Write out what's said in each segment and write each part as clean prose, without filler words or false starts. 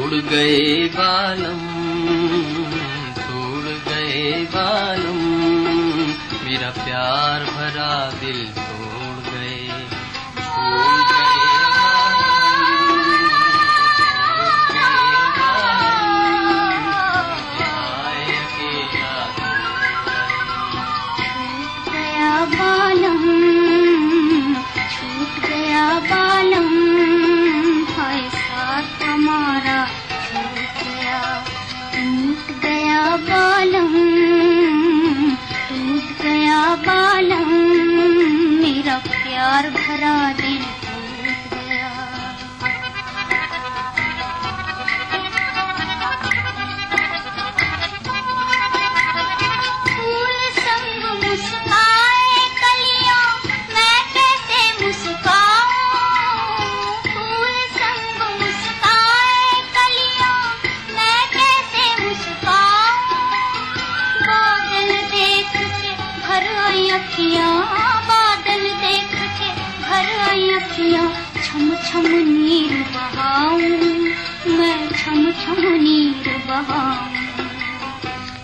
छोड़ गए बालम, छोड़ गए बालम, मेरा प्यार भरा दिल तोड़ गए, छोड़ गए बालम, छूट गया बालम, हाय साथ हमारा छूट गया, टूट गया बालम, टूट गया बालम, मेरा प्यार भरा दिल टूट गया। फूल संग मुस्काए कलियों, मैं कैसे मुस्काऊं, फूल संग मुस्काए कलियों, मैं कैसे मुस्काऊं, बादल देख के भर आई अखियां, बादल देख के भर आई अखियां, छम छम नीर बहाऊं, मैं छम छम नीर बहाऊं,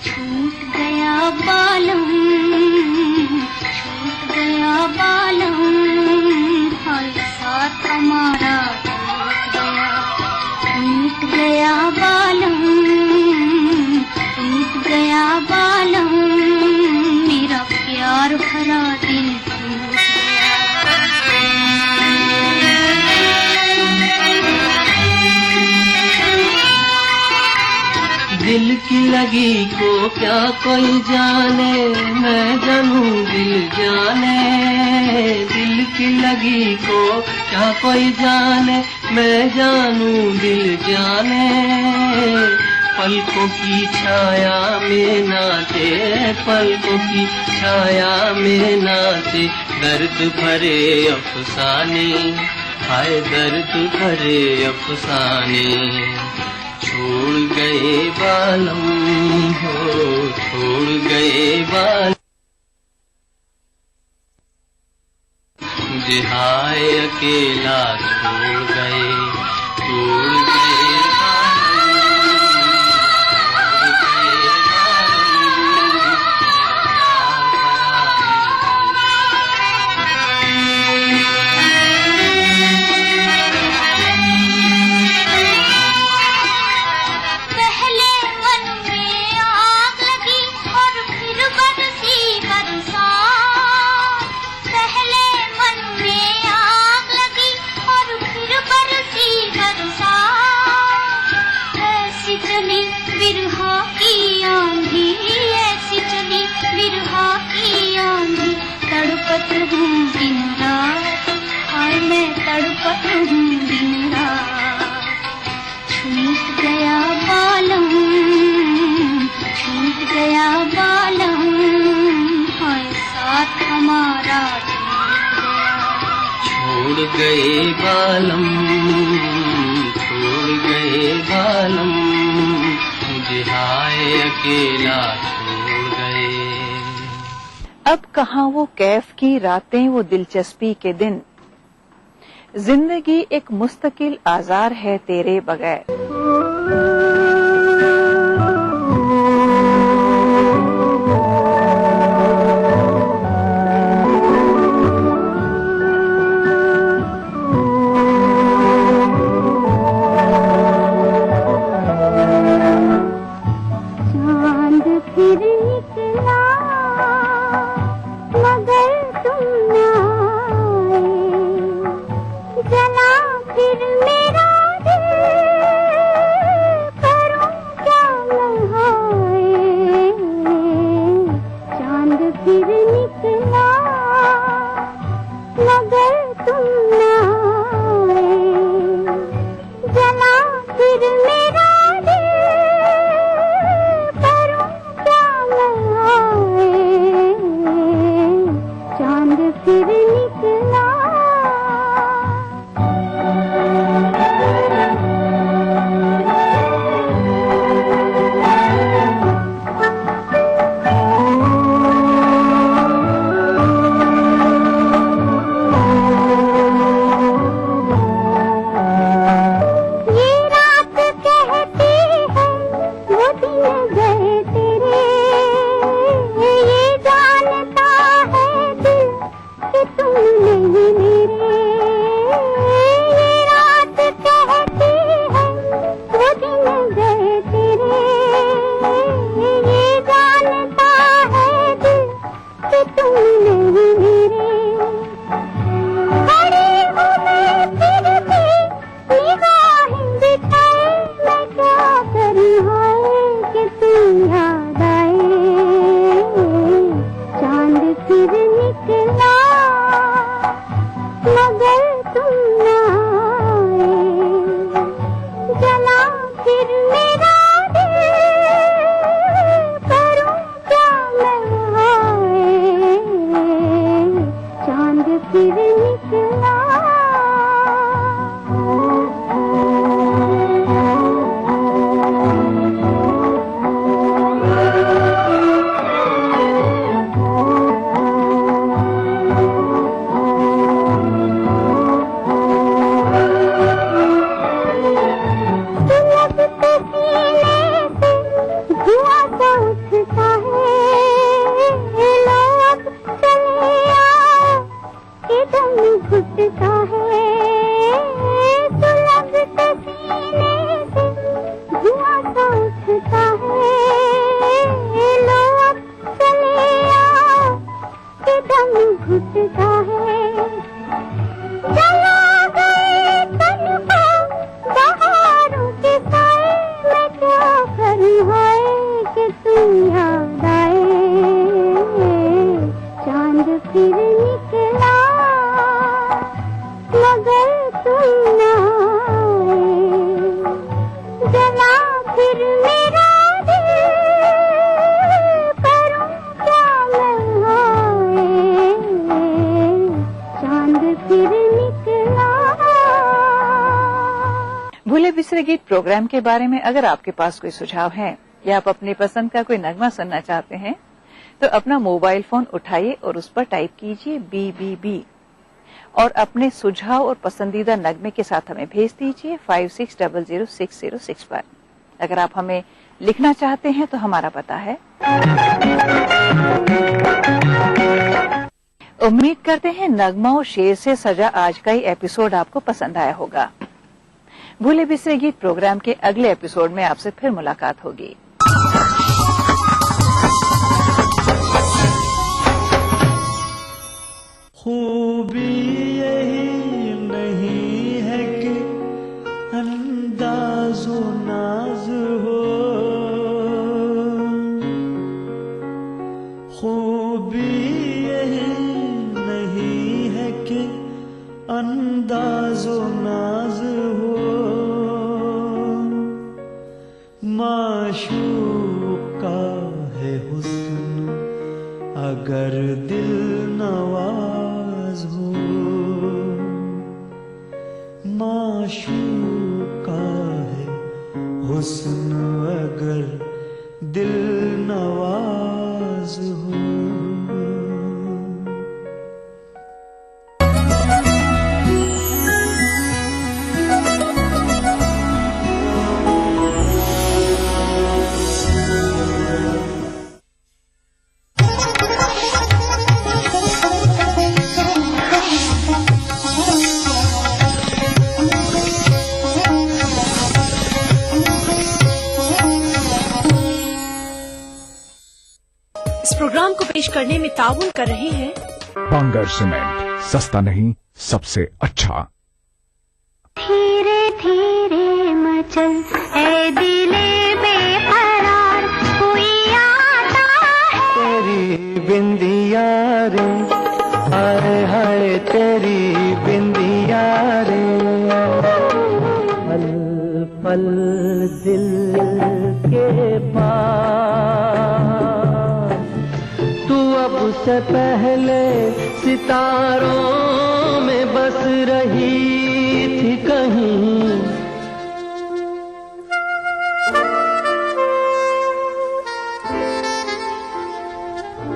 छूट गया बालम, छूट गया बालम, हाय साथ हमारा टूट गया, टूट गया बालम, टूट गया बालम, मेरा प्यार भरा दिल टूट गया। दिल की लगी को क्या कोई जाने, मैं जानूं दिल जाने, दिल की लगी को क्या कोई जाने, मैं जानूं दिल जाने, पलकों की छाया में नाचे, पलकों की छाया में नाचे, दर्द भरे अफसाने, हाय दर्द भरे अफसाने, छोड़ गए बालम हो, छोड़ गए बालम, मुझे हाय अकेला छोड़ गए, छोड़ गए तड़पत हूँ दिन रात, हाय मैं तड़पत हूँ दिन रात, छूट गया बालम, छूट गया बालम, हाय साथ हमारा छूट गया, छोड़ गए बालम, छोड़ गए बालम, मुझे हाय अकेला छोड़ गए। अब कहाँ वो कैफ की रातें, वो दिलचस्पी के दिन, जिंदगी एक मुस्तकिल आजार है तेरे बगैर। प्रोग्राम के बारे में अगर आपके पास कोई सुझाव है या आप अपनी पसंद का कोई नगमा सुनना चाहते हैं तो अपना मोबाइल फोन उठाइए और उस पर टाइप कीजिए BBB और अपने सुझाव और पसंदीदा नगमे के साथ हमें भेज दीजिए 56000606 पर। अगर आप हमें लिखना चाहते हैं तो हमारा पता है। उम्मीद करते हैं नगमा और शेर से सजा आज का ही एपिसोड आपको पसंद आया होगा। भूले बिसरे गीत प्रोग्राम के अगले एपिसोड में आपसे फिर मुलाकात होगी। खूबी यही नहीं है कि अंदाज़ो नाज हो, खूबी यही नहीं है कि अंदाज़ो नाज हो, माशूक का है हुस्न अगर दिल नवाज हो, माशूक का है हुस्न अगर दिल नवाज हो। इस प्रोग्राम को पेश करने में ताउन कर रहे हैं बांगर सीमेंट, सस्ता नहीं सबसे अच्छा। धीरे धीरे मचल है दिले बेकरार, कोई आता है तेरी बिंदिया रे, हाय हाय तेरी बिंदिया रे, पल पल दिल के पास तू अब से पहले सितारों में बस रही थी कहीं।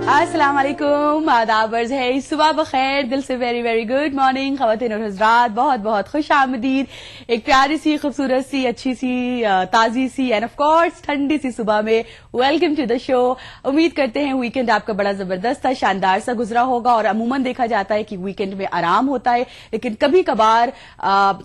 अस्सलाम वालेकुम, आदाब अर्ज़ है, सुबह बखैर, दिल से वेरी वेरी गुड मॉर्निंग ख़वातीन और हज़रात, बहुत बहुत खुश आमदीद। एक प्यारी सी, खूबसूरत सी, अच्छी सी, ताज़ी सी एंड ऑफ कोर्स ठंडी सी सुबह में वेलकम टू द शो। उम्मीद करते हैं वीकेंड आपका बड़ा जबरदस्त था, शानदार सा गुजरा होगा। और अमूमन देखा जाता है कि वीकेंड में आराम होता है, लेकिन कभी कभार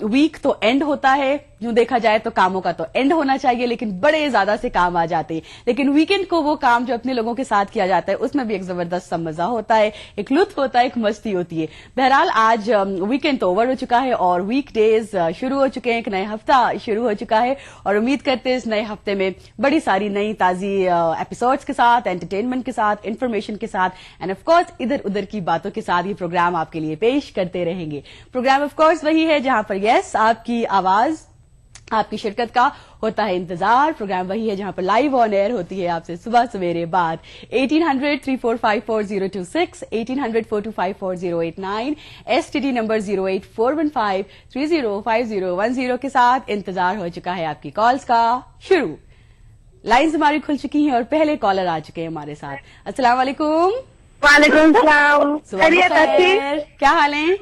वीक तो एंड होता है। यूं देखा जाए तो कामों का तो एंड होना चाहिए, लेकिन बड़े ज्यादा से काम आ जाते हैं। लेकिन वीकेंड को वो काम जो अपने लोगों के साथ किया जाता है उसमें भी एक जबरदस्त सा मजा होता है, एक लुत्फ होता है, एक मस्ती होती है। बहरहाल आज वीकेंड तो ओवर हो चुका है और वीक डेज शुरू हो चुके हैं, एक नया हफ्ता शुरू हो चुका है और उम्मीद करते हैं इस नए हफ्ते में बड़ी सारी नई ताजी एपिसोड्स के साथ, एंटरटेनमेंट के साथ, इंफॉर्मेशन के साथ एंड ऑफकोर्स इधर उधर की बातों के साथ ये प्रोग्राम आपके लिए पेश करते रहेंगे। प्रोग्राम ऑफकोर्स वही है जहां पर यस आपकी आवाज, आपकी शिरकत का होता है इंतजार। प्रोग्राम वही है जहां पर लाइव ऑन एयर होती है आपसे सुबह सवेरे बात। 1800-345-4026, 1800-425-4089, STD नंबर 08415-305010 के साथ इंतजार हो चुका है आपकी कॉल्स का शुरू। लाइन्स हमारी खुल चुकी हैं और पहले कॉलर आ चुके हैं हमारे साथ। अस्सलाम वालेकुम। वालेकुम सलाम। सुबह बखैर, क्या हाल है?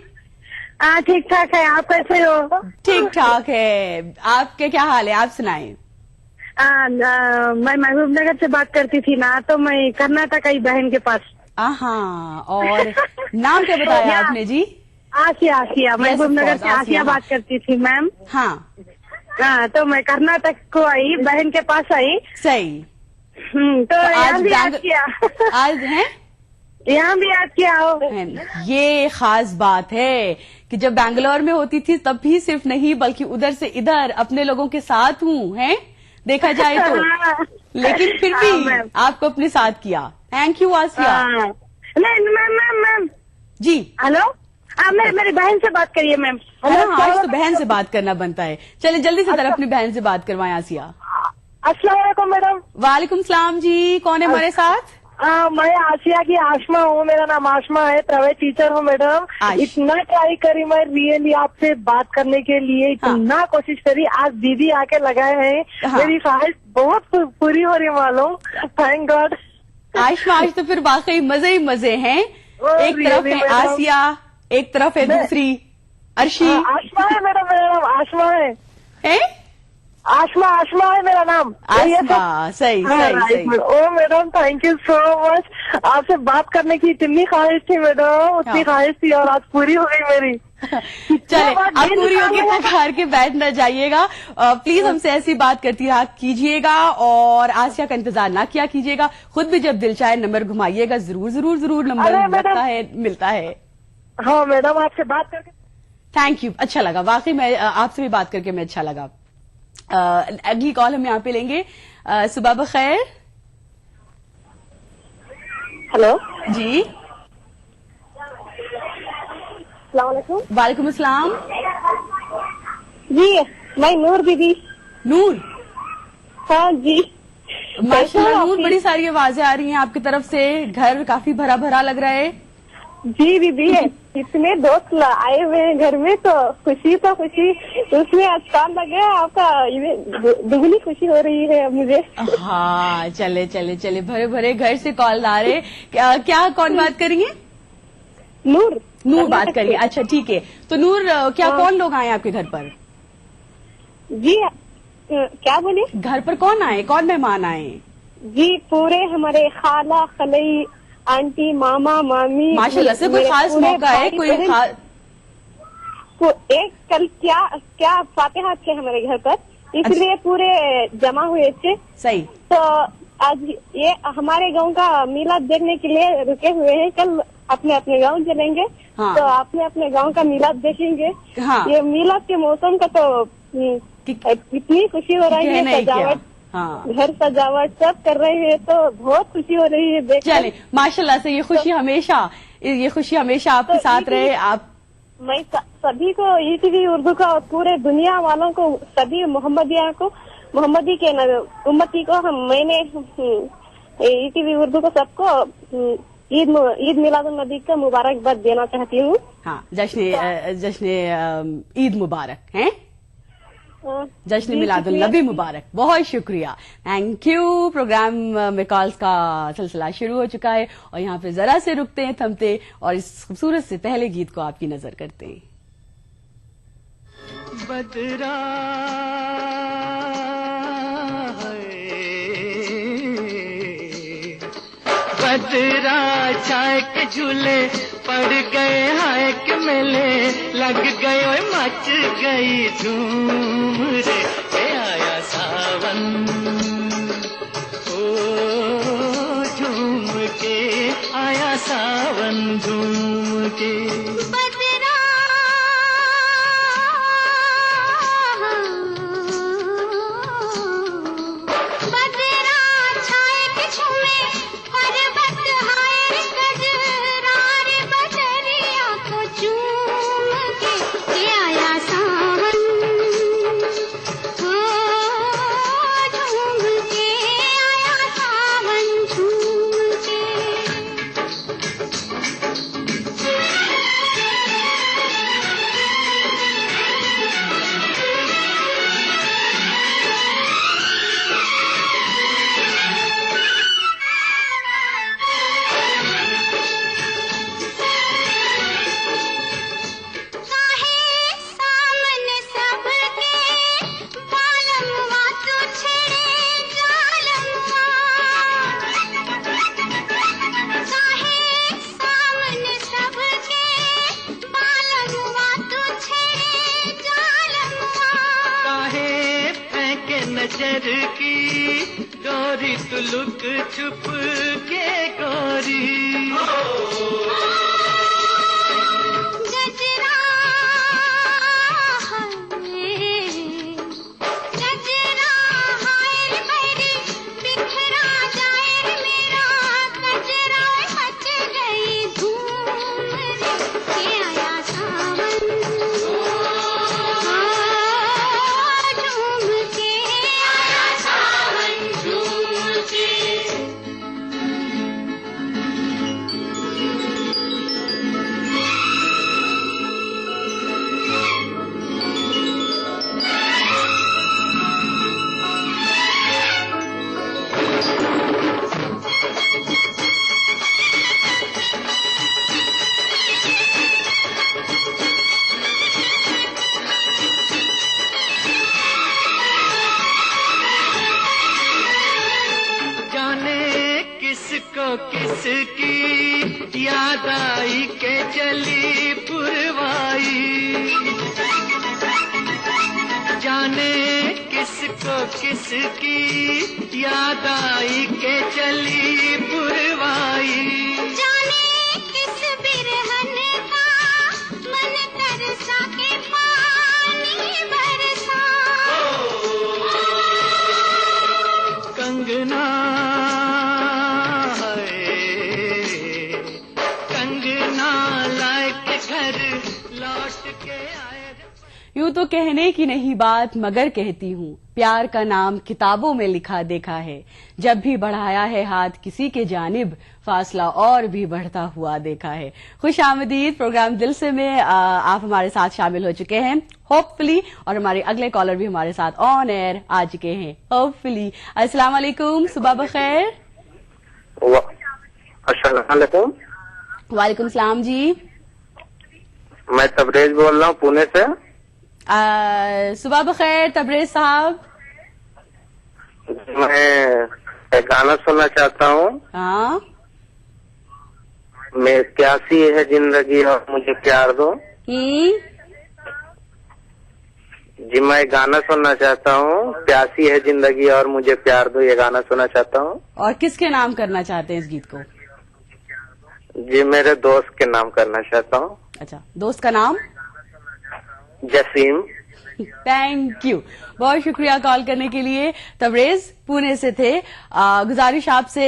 ठीक ठाक है, आप कैसे हो? ठीक ठाक है, आपके क्या हाल है, आप सुनाएं। मैं महबूब नगर से बात करती थी ना, तो मैं कर्नाटक की बहन के पास। और नाम क्या बताया आपने जी? आसिया महबूब नगर से आसिया बात करती थी मैम। हाँ, तो मैं कर्नाटक को आई, बहन के पास आई। सही। तो आज भी याद किया। आज है यहाँ भी याद किया हो। ये खास बात है कि जब बैंगलोर में होती थी तब भी सिर्फ नहीं बल्कि उधर से इधर अपने लोगों के साथ हूँ, हैं देखा जाए तो। लेकिन फिर भी आपको अपने साथ किया। थैंक यू आसिया। नहीं मैम जी, हेलो, मेरी बहन से बात करिए मैम। आज तो बहन से बात करना बनता है। चले जल्दी से अपनी बहन से बात करवाएं आसिया। अस्सलाम वालेकुम मैडम। वालेकुम सलाम जी, कौन है हमारे साथ? मैं आसिया की आशमा हूँ, मेरा नाम आशमा है, प्राइवेट टीचर हूँ मैडम। इतना ट्राई करी मैं रियली आपसे बात करने के लिए, इतना कोशिश करी, आज दीदी आके लगाए हैं। मेरी ख्वाहिश बहुत पूरी हो रही मालूम, थैंक गॉड। आशमा, आज तो फिर वाकई मजे ही मजे हैं। एक तरफ है आसिया, एक तरफ है दूसरी अर्शी। आशमा है मैडम, मेरा नाम आशमा है। आशमा है मेरा नाम। आसमा, सही सही। Oh madam, thank you so much. आपसे बात करने की इतनी ख्वाहिश थी मैडम, उतनी ख्वाहिश थी और आज पूरी हो गई मेरी। चले, अब पूरी होगी तो हार के बैठ न जाइएगा। प्लीज हमसे ऐसी बात करती रहा कीजिएगा और आसिया का इंतजार ना किया कीजिएगा। खुद भी जब दिल चाहे नंबर घुमाइएगा, जरूर नंबर मिलता है। हाँ मैडम, आपसे बात करके थैंक यू, अच्छा लगा वाकई। मैं आपसे भी बात करके मैं अच्छा लगा। अगली कॉल हम यहाँ पे लेंगे। सुबह बखैर। हेलो जी, वालेकुम अस्सलाम जी। मैं नूर दीदी। नूर? हाँ जी। माशाल्लाह नूर, बड़ी सारी आवाजें आ रही हैं आपकी तरफ से। घर काफी भरा भरा लग रहा है। जी दीदी, इतने दोस्त आए हुए हैं घर में, तो खुशी उसमें अच्छा लग गया। आपका दुगनी खुशी हो रही है मुझे। हाँ, चले भरे भरे घर से कॉल आ रहे। क्या कौन बात करेंगे? नूर बात करिए। अच्छा ठीक है। तो नूर, क्या कौन लोग आए आपके घर पर? जी क्या बोले? घर पर कौन आए, कौन मेहमान आए? जी पूरे हमारे खाला खलई, आंटी, मामा, मामी। माशाल्लाह से कोई खास मौका है? कोई खास एक कल क्या फातिहा थे हमारे घर पर, इसलिए पूरे जमा हुए थे। सही। तो आज ये हमारे गांव का मिलाद देखने के लिए रुके हुए हैं। कल अपने अपने गांव चलेंगे। हाँ। तो अपने अपने गांव का मिलाद देखेंगे। हाँ। ये मिलाद के मौसम का तो इतनी खुशी हो रही है। सजावट, हाँ, घर सजावट सब कर रहे हैं, तो बहुत खुशी हो रही है देख। चले, माशाल्लाह से ये खुशी हमेशा आपके साथ रहे। आप, मैं सभी को ईटीवी उर्दू का और पूरे दुनिया वालों को, सभी मोहम्मदी के उम्मती को मैंने ईटीवी उर्दू को सबको ईद मिलादुन नबी का मुबारकबाद देना चाहती हूँ। हाँ, जश्न ईद मुबारक है, जश्न मिलादुन नबी मुबारक। बहुत शुक्रिया, थैंक यू। प्रोग्राम में कॉल्स का सिलसिला शुरू हो चुका है और यहाँ पे जरा से रुकते हैं, थमते और इस खूबसूरत से पहले गीत को आपकी नजर करते हैं। बदरा छाए के झूले पड़ गए, हाय के मेले लग गए, ओए मच गई धूम रे, आया सावन ओ झूम के, आया सावन झूम के। नजर की डोरी तू लुक छुप के गोरी, गजरा हाय मेरी बिखरा जाए मेरा गजरा, मच गई धूम रे, आया सावन झूम के, आया सावन झूम के। किसको किसकी याद आई के चली पुरवाई, जाने किसको किसकी याद आई के चली पुरवाई, जाने किस बिरहन का मन तरसा के पानी बरसा, कंगना है कंगना लाए के घर लौट के आए। यूं तो कहने की नहीं बात मगर कहती हूँ, प्यार का नाम किताबों में लिखा देखा है, जब भी बढ़ाया है हाथ किसी के जानिब फासला और भी बढ़ता हुआ देखा है। खुश आमदीद प्रोग्राम दिल से में आप हमारे साथ शामिल हो चुके हैं होपफुली, और हमारे अगले कॉलर भी हमारे साथ ऑन एयर आ चुके हैं होपफुली। अस्सलाम वालेकुम, सुबह बखैर। अस्सलाम वालेकुम। वालेकुम सलाम जी। मैं तबरेज बोल रहा हूँ पुणे से। सुबह बखैर तबरेज साहब। मैं एक गाना सुनना चाहता हूँ। हाँ, मैं प्यासी है जिंदगी और मुझे प्यार दो। जी मैं गाना सुनना चाहता हूँ, प्यासी है जिंदगी और मुझे प्यार दो, ये गाना सुनना चाहता हूँ। और किसके नाम करना चाहते हैं इस गीत को? जी मेरे दोस्त के नाम करना चाहता हूँ। अच्छा, दोस्त का नाम? जसीम। थैंक यू, बहुत शुक्रिया कॉल करने के लिए। तबरेज पुणे से थे। गुजारिश आपसे,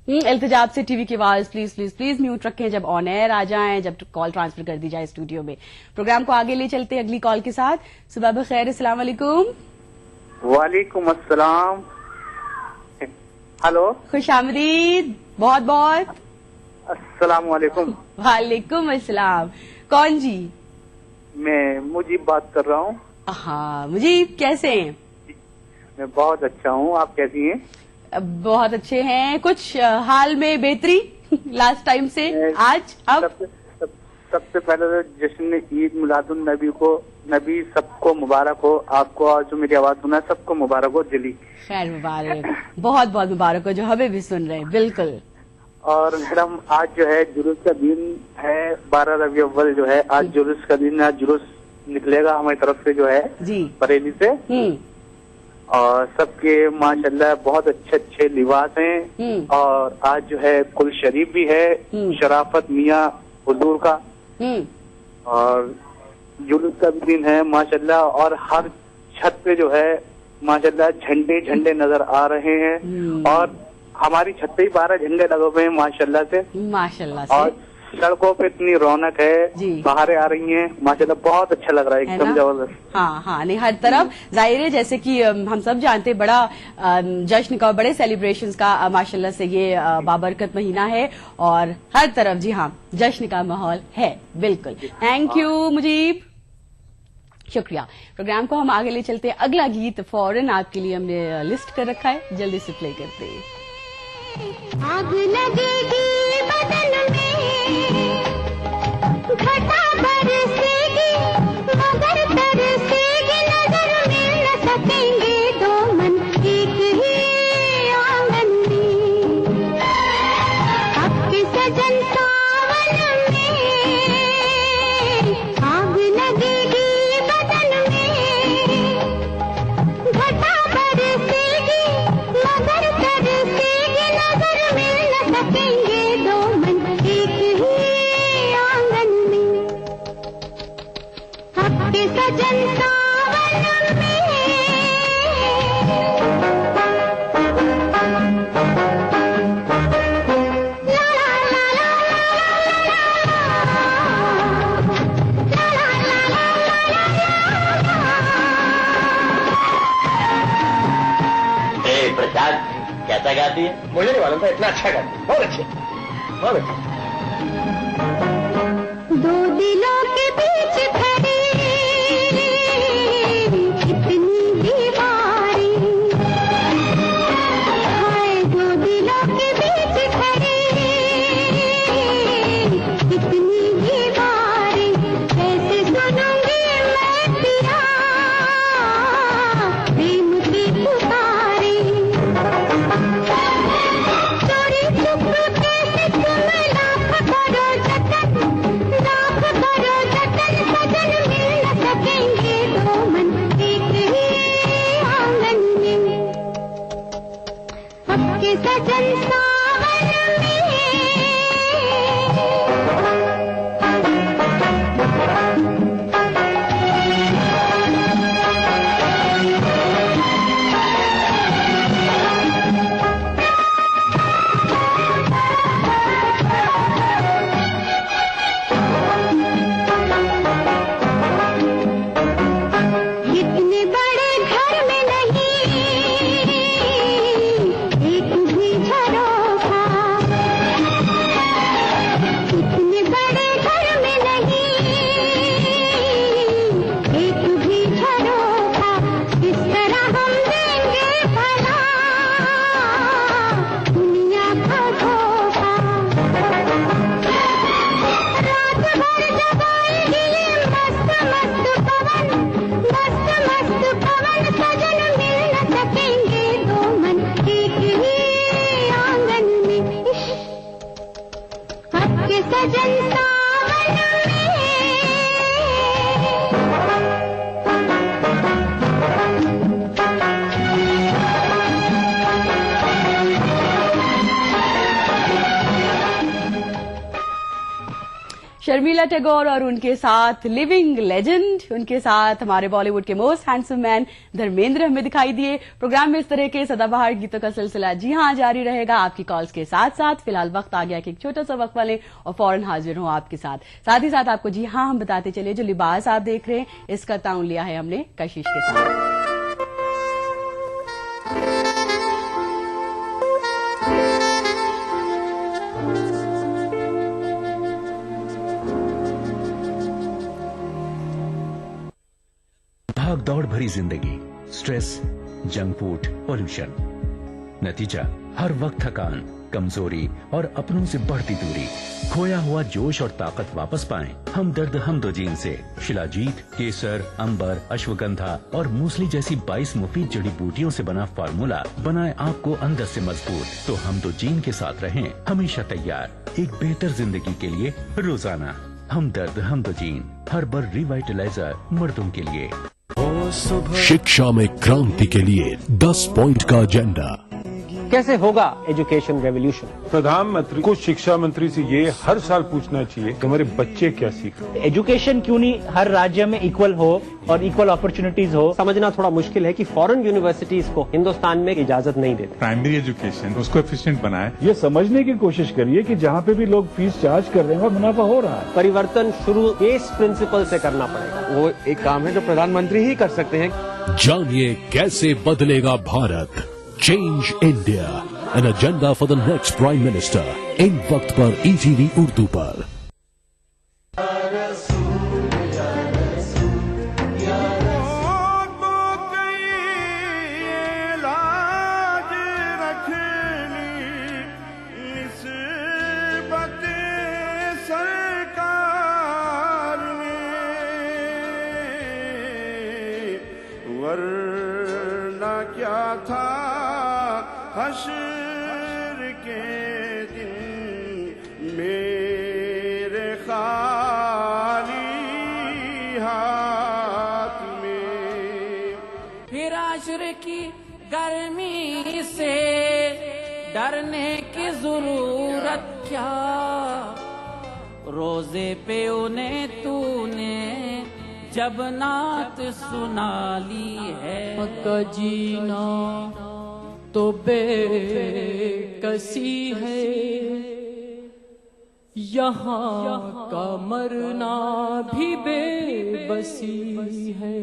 इल्तिजा आपसे, टीवी की आवाज प्लीज प्लीज प्लीज म्यूट रखें जब ऑन एयर आ जाएं, जब कॉल ट्रांसफर कर दी जाए स्टूडियो में। प्रोग्राम को आगे ले चलते अगली कॉल के साथ। सुबह बखैर, अस्सलाम वालेकुम। वालेकुम अस्सलाम। हेलो, खुश आमदीद, बहुत बहुत। अस्सलाम वालेकुम। वालेकुम अस्सलाम। कौन जी? मैं मुजीब बात कर रहा हूँ। हाँ मुजीब, कैसे हैं? मैं बहुत अच्छा हूँ, आप कैसी हैं? बहुत अच्छे हैं। कुछ हाल में बेहतरी लास्ट टाइम से आज? अब सबसे पहले तो जश्न ईद मिलादुन नबी को, नबी सबको मुबारक हो। आपको और जो मेरी आवाज सुना सबको मुबारक हो। दिली खैर मुबारक, बहुत बहुत मुबारक हो जो हमें भी सुन रहे हैं। बिल्कुल। और मैडम आज जो है जुलूस का दिन है, 12 रबी अव्वल जो है आज जुलूस का दिन है। जुलूस निकलेगा हमारी तरफ से जो है जी बरेली से, और सबके माशाल्लाह बहुत अच्छे अच्छे लिबास हैं। और आज जो है कुल शरीफ भी है, शराफत मियाँ हुजूर का, और जुलूस का भी दिन है माशाल्लाह। और हर छत पे जो है माशाल्लाह झंडे झंडे नजर आ रहे हैं, और हमारी छत पे ही 12 झंडे लगे हुए हैं माशाल्लाह से। माशाल्लाह से। और सड़कों पे इतनी रौनक है, बाहरें आ रही हैं माशाल्लाह, बहुत अच्छा लग रहा है, एकदम जबरदस्त। हाँ हाँ, नहीं हर तरफ जाहिर है, जैसे कि हम सब जानते हैं बड़ा जश्न का, बड़े सेलिब्रेशंस का माशाल्लाह से ये बाबरकत महीना है, और हर तरफ जी हाँ जश्न का माहौल है। बिल्कुल, थैंक यू मुजीब, शुक्रिया। प्रोग्राम को हम आगे ले चलते हैं। अगला गीत फौरन आपके लिए हमने लिस्ट कर रखा है, जल्दी से प्ले करते हैं। आग लगेगी बदन में, घटा बरसेगी मगर तरसेगी, नजर मिल न सकेंगे दो मन एक ही आंगन में। आपके सजन सावन में आग लगेगी बदन में, घटा बरसेगी मगर तरसेगी, नजर मिल न सकेंगे दो मन एक ही आंगन में। आपके सजन सावन में ला ला ला ला प्रसाद कैसा गाती है? मुझे नहीं मालूम था, इतना अच्छा गाती है। बहुत अच्छे, बहुत अच्छे। दो दिलों के बीच खड़ी कितनी दीवारी, हाय दो दिलों के बीच खड़ी कितनी दीवारी, कैसे सुनूंगी मैं पिया प्रेम की पुकारी। चोरी चुप सजन सावन में इतने बड़े घर में नहीं एक भी झरोखा, इतने बड़े घर में नहीं एक भी झरोखा, इस तरह हम देंगे भला दुनिया को धोखा। रात भर जगाएगी ये मस्त मस्त पवन, मस्त मस्त पवन, सजन मिल न सकेंगे दो मन एक ही आंगन में। आपके सजन सावन में शर्मिला टैगोर और उनके साथ लिविंग लेजेंड, उनके साथ हमारे बॉलीवुड के मोस्ट हैंडसम मैन धर्मेंद्र हमें दिखाई दिए। प्रोग्राम में इस तरह के सदाबहार गीतों का सिलसिला जी हां जारी रहेगा आपकी कॉल्स के साथ साथ। फिलहाल वक्त आ गया कि एक छोटा सा वक्त वाले और फौरन हाजिर हूं आपके साथ ही साथ आपको जी हां हम बताते चले जो लिबास आप देख रहे हैं इसका ताउन लिया है हमने कशिश के साथ। भाग दौड़ भरी जिंदगी, स्ट्रेस, जंक फूड, पोल्यूशन, नतीजा हर वक्त थकान, कमजोरी और अपनों से बढ़ती दूरी। खोया हुआ जोश और ताकत वापस पाएं हमदर्द हमदोजीन से। शिलाजीत, केसर, अंबर, अश्वगंधा और मूसली जैसी 22 मुफीद जड़ी बूटियों से बना फार्मूला बनाए आपको अंदर से मजबूत। तो हमदोजीन के साथ रहें हमेशा तैयार एक बेहतर जिंदगी के लिए रोजाना। हमदर्द हमदोजीन हर्बल रिवाइटलाइजर मर्दों के लिए। शिक्षा में क्रांति के लिए 10 पॉइंट का एजेंडा। कैसे होगा एजुकेशन रेवोल्यूशन? प्रधानमंत्री को शिक्षा मंत्री से ये हर साल पूछना चाहिए कि हमारे बच्चे क्या सीख रहे हैं। एजुकेशन क्यों नहीं हर राज्य में इक्वल हो और इक्वल अपॉर्चुनिटीज हो? समझना थोड़ा मुश्किल है कि फॉरेन यूनिवर्सिटीज को हिंदुस्तान में इजाजत नहीं देते। प्राइमरी एजुकेशन उसको एफिशिएंट बनाए। ये समझने की कोशिश करिए कि जहाँ पे भी लोग फीस चार्ज कर रहे हैं और मुनाफा हो रहा है। परिवर्तन शुरू बेस प्रिंसिपल से करना पड़ेगा। वो एक काम है जो प्रधानमंत्री ही कर सकते हैं। जानिए कैसे बदलेगा Bharat. Change India, an agenda for the next prime minister. इन वक्त पर ईटीवी उर्दू पर। वरना क्या था हश्र के दिन मेरे खाली हाथ में। फिर आश्र की गर्मी से डरने की जरूरत क्या, रोजे पे उन्हें तूने जब नात सुना ली है। का जीना तो बेकसी है, यहाँ का मरना भी बेबसी है।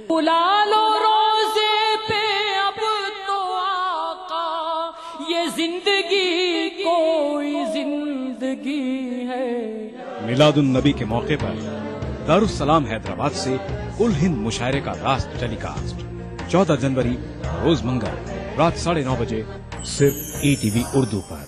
बुला लो रोजे पे अब तो आका, ये जिंदगी कोई जिंदगी है। मिलादुन नबी के मौके पर दारुस्सलाम हैदराबाद से कुल हिंद मुशायरे का रास्त टेलीकास्ट 14 जनवरी रोज मंगल रात 9:30 बजे सिर्फ ईटीवी उर्दू पर।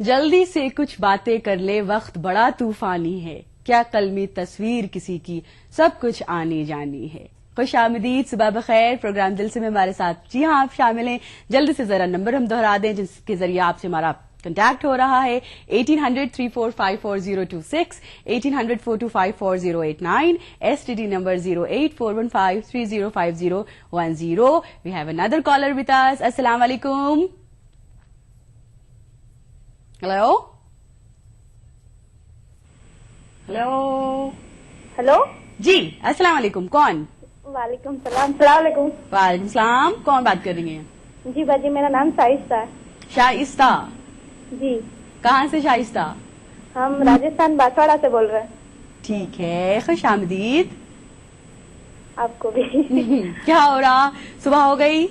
जल्दी से कुछ बातें कर ले, वक्त बड़ा तूफानी है। क्या कलमी तस्वीर किसी की, सब कुछ आनी जानी है। खुश आमदीद, सुबह बखैर। प्रोग्राम दिल से में हमारे साथ जी हाँ आप शामिल हैं। जल्दी से जरा नंबर हम दोहरा दें जिसके जरिए आपसे हमारा कंटैक्ट हो रहा है 1800-3454-026, 1800-425-4089, STD number 08415305010. We have another caller with us. Assalamu alaikum. Hello. Hello hello जी, अस्सलाम वालेकुम. कौन? वालेकुम सलाम. सलाम वालेकुम. वालेकुम सलाम. कौन बात कर रही हैं? जी बाजी, मेरा नाम शाइस्ता है. शाइस्ता जी. कहाँ से शाइस्ता? हम राजस्थान बांसवाड़ा से बोल रहे हैं. ठीक है, खुश आमदीद. आपको भी. क्या हो रहा? सुबह हो गई?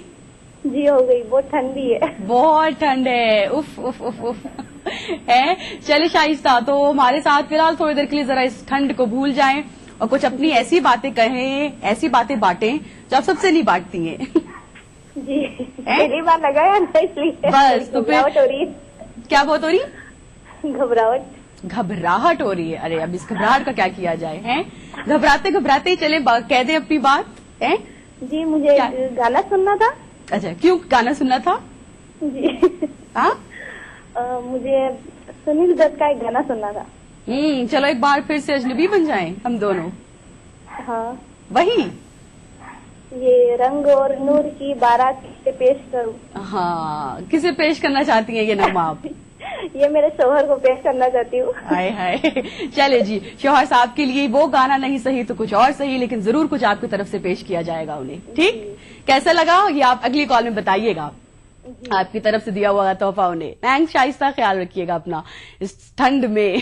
जी हो गई. बहुत ठंडी है. बहुत ठंड है. उफ उफ उफ उफ है. चले शाइस्ता, तो हमारे साथ फिलहाल थोड़ी देर के लिए जरा इस ठंड को भूल जाएं और कुछ अपनी ऐसी बातें कहें, ऐसी बातें बांटें जो आप सबसे नहीं बांटती हैं. जी. पहली बार लगाया ना, इसलिए बस. तो घबराहट हो रही है. क्या बहुत हो रही? घबराहट हो रही है. अरे अब इस घबराहट का क्या किया जाए, हैं? घबराते घबराते ही चले कह दे अपनी बात. हैं? जी, मुझे गाना सुनना था. अच्छा, क्यों गाना सुनना था? जी. हाँ, मुझे सुनील दत्त का एक गाना सुनना था. चलो एक बार फिर से अजनबी बन जाएं हम दोनों. हाँ. वही ये रंग और नूर की बारात से पेश करूं. हाँ, किसे पेश करना चाहती हैं ये नगमा आप? ये मेरे शोहर को पेश करना चाहती हूँ. हाय हाय. चले जी, शोहर साहब के लिए वो गाना नहीं सही तो कुछ और सही, लेकिन जरूर कुछ आपकी तरफ से पेश किया जाएगा उन्हें. ठीक, कैसा लगा ये आप अगली कॉल में बताइएगा. आपकी तरफ से दिया हुआ तोहफा उन्हें. थैंक्स शाइस्ता, ख्याल रखिएगा अपना इस ठंड में.